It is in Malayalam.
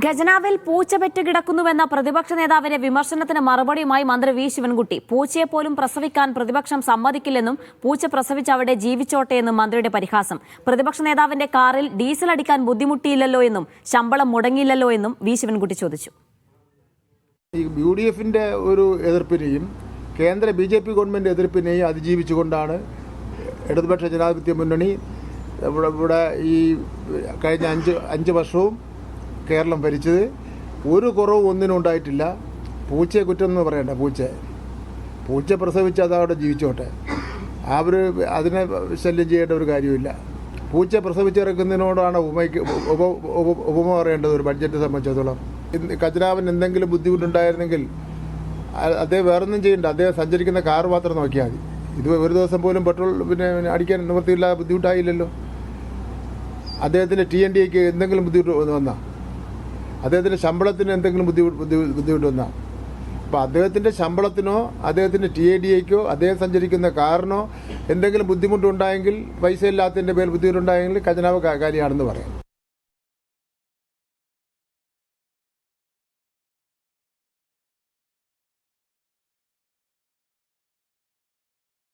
ഖജനാവിൽ പൂച്ച പെറ്റ് കിടക്കുന്നുവെന്ന പ്രതിപക്ഷ നേതാവിന്റെ വിമർശനത്തിന് മറുപടിയുമായി മന്ത്രി വി ശിവൻകുട്ടി. പൂച്ചയെപ്പോലും പ്രസവിക്കാൻ പ്രതിപക്ഷം സമ്മതിക്കില്ലെന്നും പൂച്ച പ്രസവിച്ച് അവിടെ ജീവിച്ചോട്ടെയെന്നും മന്ത്രിയുടെ പരിഹാസം. പ്രതിപക്ഷ നേതാവിന്റെ കാറിൽ ഡീസൽ അടിക്കാൻ ബുദ്ധിമുട്ടിയില്ലല്ലോ എന്നും ശമ്പളം മുടങ്ങിയില്ലല്ലോ എന്നും വി ശിവൻകുട്ടി ചോദിച്ചു. UDFന്റെ ഒരു എതിർപ്പിനെയും കേന്ദ്ര BJP ഗവൺമെന്റ് എതിർപ്പിനെയും അതിജീവിച്ചുകൊണ്ടാണ് ഇടതുപക്ഷ ജനാധിപത്യ മുന്നണി ഇവിടെ ഈ കഴിഞ്ഞ അഞ്ച് വർഷവും കേരളം ഭരിച്ചത്. ഒരു കുറവും ഒന്നിനും ഉണ്ടായിട്ടില്ല. പൂച്ചയെ കുറ്റം എന്ന് പറയണ്ട. പൂച്ച പ്രസവിച്ച് അതവിടെ ജീവിച്ചോട്ടെ, അവർ അതിനെ ശല്യം ചെയ്യേണ്ട ഒരു കാര്യമില്ല. പൂച്ച പ്രസവിച്ചിറക്കുന്നതിനോടാണ് ഉപമ പറയേണ്ടത് ഒരു ബഡ്ജറ്റ് സംബന്ധിച്ചിടത്തോളം. ഖജനാവിന് എന്തെങ്കിലും ബുദ്ധിമുട്ടുണ്ടായിരുന്നെങ്കിൽ അദ്ദേഹം വേറൊന്നും ചെയ്യണ്ട, അദ്ദേഹം സഞ്ചരിക്കുന്ന കാർ മാത്രം നോക്കിയാൽ മതി. ഇത് ഒരു ദിവസം പോലും പെട്രോൾ അടിക്കാൻ നിവൃത്തിയില്ലാതെ ബുദ്ധിമുട്ടായില്ലല്ലോ. അദ്ദേഹത്തിൻ്റെ TNDAക്ക് എന്തെങ്കിലും ബുദ്ധിമുട്ട് വന്നാൽ, അദ്ദേഹത്തിൻ്റെ ശമ്പളത്തിന് എന്തെങ്കിലും ബുദ്ധിമുട്ട് വന്നാൽ, അപ്പോൾ അദ്ദേഹത്തിൻ്റെ ശമ്പളത്തിനോ അദ്ദേഹത്തിൻ്റെ TNDAക്കോ അദ്ദേഹം സഞ്ചരിക്കുന്ന കാറിനോ എന്തെങ്കിലും ബുദ്ധിമുട്ടുണ്ടായെങ്കിൽ, പൈസ ഇല്ലാത്തതിൻ്റെ പേരിൽ ബുദ്ധിമുട്ടുണ്ടായെങ്കിൽ ഖജനാവ് കാലിയാണെന്ന് പറയാം.